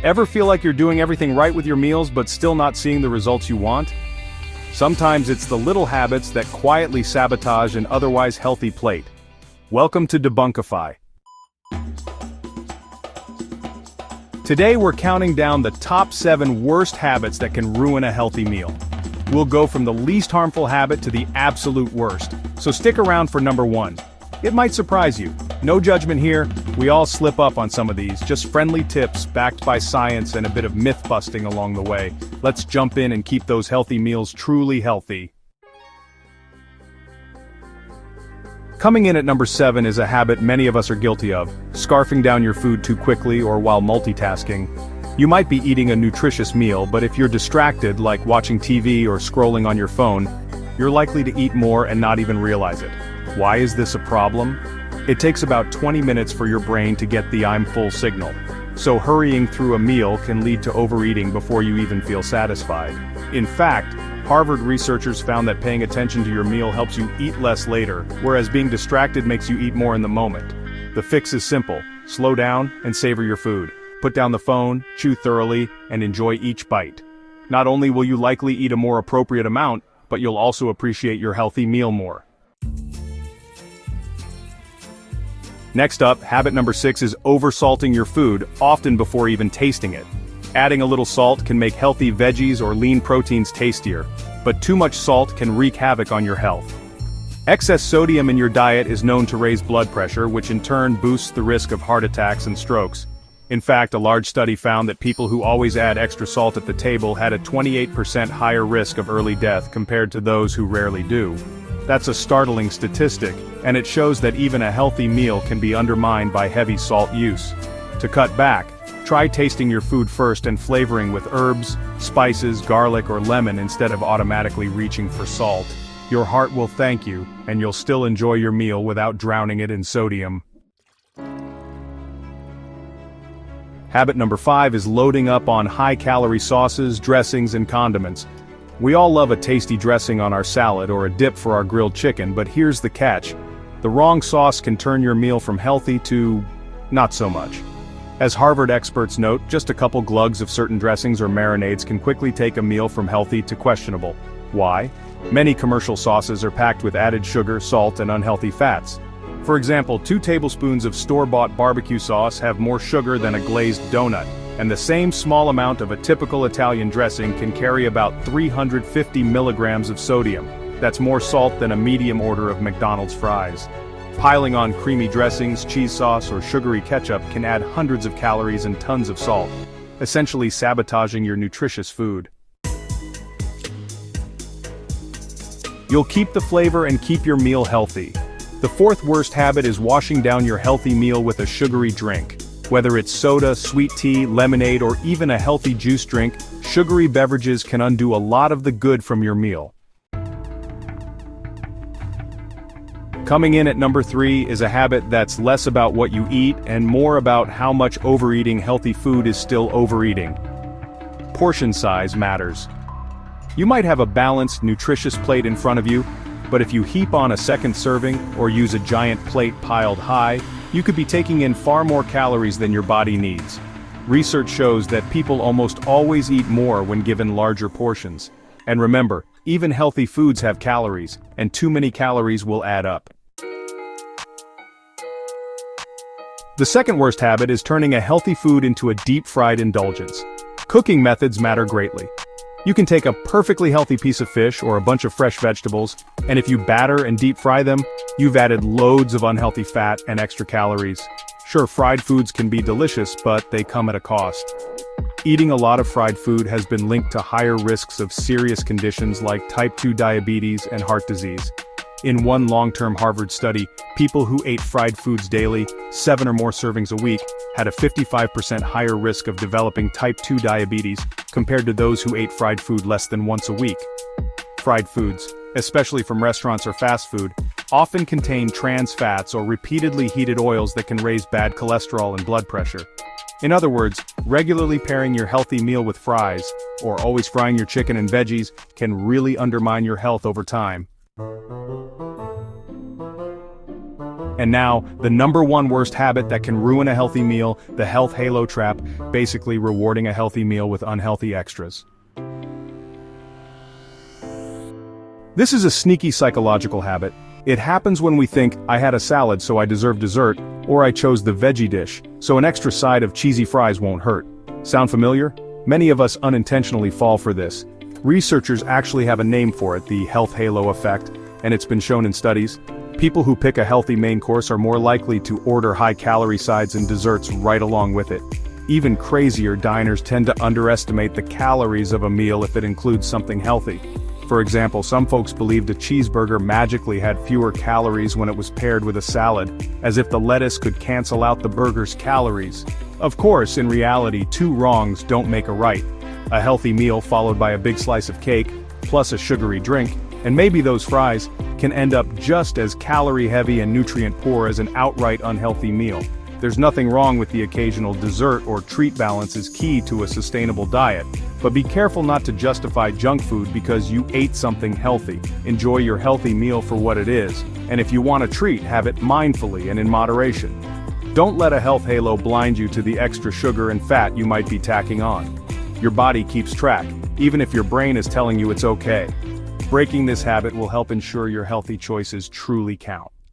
Ever feel like you're doing everything right with your meals but still not seeing the results you want? Sometimes it's the little habits that quietly sabotage an otherwise healthy plate. Welcome to Debunkify. Today we're counting down the top 7 worst habits that can ruin a healthy meal. We'll go from the least harmful habit to the absolute worst, so stick around for number 1. It might surprise you. No judgment here, we all slip up on some of these, just friendly tips backed by science and a bit of myth-busting along the way. Let's jump in and keep those healthy meals truly healthy. Coming in at number 7 is a habit many of us are guilty of, scarfing down your food too quickly or while multitasking. You might be eating a nutritious meal, but if you're distracted, like watching TV or scrolling on your phone, you're likely to eat more and not even realize it. Why is this a problem? It takes about 20 minutes for your brain to get the "I'm full" signal. So hurrying through a meal can lead to overeating before you even feel satisfied. In fact, Harvard researchers found that paying attention to your meal helps you eat less later, whereas being distracted makes you eat more in the moment. The fix is simple: slow down and savor your food. Put down the phone, chew thoroughly, and enjoy each bite. Not only will you likely eat a more appropriate amount, but you'll also appreciate your healthy meal more. Next up, habit number 6 is oversalting your food, often before even tasting it. Adding a little salt can make healthy veggies or lean proteins tastier, but too much salt can wreak havoc on your health. Excess sodium in your diet is known to raise blood pressure, which in turn boosts the risk of heart attacks and strokes. In fact, a large study found that people who always add extra salt at the table had a 28% higher risk of early death compared to those who rarely do. That's a startling statistic, and it shows that even a healthy meal can be undermined by heavy salt use. To cut back, try tasting your food first and flavoring with herbs, spices, garlic, or lemon instead of automatically reaching for salt. Your heart will thank you, and you'll still enjoy your meal without drowning it in sodium. Habit number 5 is loading up on high-calorie sauces, dressings, and condiments. We all love a tasty dressing on our salad or a dip for our grilled chicken, but here's the catch. The wrong sauce can turn your meal from healthy to not so much. As Harvard experts note, just a couple glugs of certain dressings or marinades can quickly take a meal from healthy to questionable. Why? Many commercial sauces are packed with added sugar, salt, and unhealthy fats. For example, 2 tablespoons of store-bought barbecue sauce have more sugar than a glazed donut, and the same small amount of a typical Italian dressing can carry about 350 milligrams of sodium. That's more salt than a medium order of McDonald's fries. Piling on creamy dressings, cheese sauce, or sugary ketchup can add hundreds of calories and tons of salt, essentially sabotaging your nutritious food. You'll keep the flavor and keep your meal healthy. The 4th worst habit is washing down your healthy meal with a sugary drink. Whether it's soda, sweet tea, lemonade, or even a healthy juice drink, sugary beverages can undo a lot of the good from your meal. Coming in at number 3 is a habit that's less about what you eat and more about how much overeating healthy food is still overeating. Portion size matters. You might have a balanced, nutritious plate in front of you, but if you heap on a second serving or use a giant plate piled high, you could be taking in far more calories than your body needs. Research shows that people almost always eat more when given larger portions. And remember, even healthy foods have calories, and too many calories will add up. The second worst habit is turning a healthy food into a deep-fried indulgence. Cooking methods matter greatly. You can take a perfectly healthy piece of fish or a bunch of fresh vegetables, and if you batter and deep fry them, you've added loads of unhealthy fat and extra calories. Sure, fried foods can be delicious, but they come at a cost. Eating a lot of fried food has been linked to higher risks of serious conditions like type 2 diabetes and heart disease. In one long-term Harvard study, people who ate fried foods daily, 7 or more servings a week, had a 55% higher risk of developing type 2 diabetes compared to those who ate fried food less than once a week. Fried foods, especially from restaurants or fast food, often contain trans fats or repeatedly heated oils that can raise bad cholesterol and blood pressure. In other words, regularly pairing your healthy meal with fries, or always frying your chicken and veggies, can really undermine your health over time. And now, the number one worst habit that can ruin a healthy meal, the health halo trap, basically rewarding a healthy meal with unhealthy extras. This is a sneaky psychological habit. It happens when we think, I had a salad so I deserve dessert, or I chose the veggie dish, so an extra side of cheesy fries won't hurt. Sound familiar? Many of us unintentionally fall for this. Researchers actually have a name for it, the health halo effect, and it's been shown in studies. People who pick a healthy main course are more likely to order high-calorie sides and desserts right along with it. Even crazier diners tend to underestimate the calories of a meal if it includes something healthy. For example, some folks believed a cheeseburger magically had fewer calories when it was paired with a salad, as if the lettuce could cancel out the burger's calories. Of course, in reality, two wrongs don't make a right. A healthy meal followed by a big slice of cake, plus a sugary drink, and maybe those fries, can end up just as calorie-heavy and nutrient-poor as an outright unhealthy meal. There's nothing wrong with the occasional dessert or treat. Balance is key to a sustainable diet. But be careful not to justify junk food because you ate something healthy. Enjoy your healthy meal for what it is, and if you want a treat, have it mindfully and in moderation. Don't let a health halo blind you to the extra sugar and fat you might be tacking on. Your body keeps track, even if your brain is telling you it's okay. Breaking this habit will help ensure your healthy choices truly count.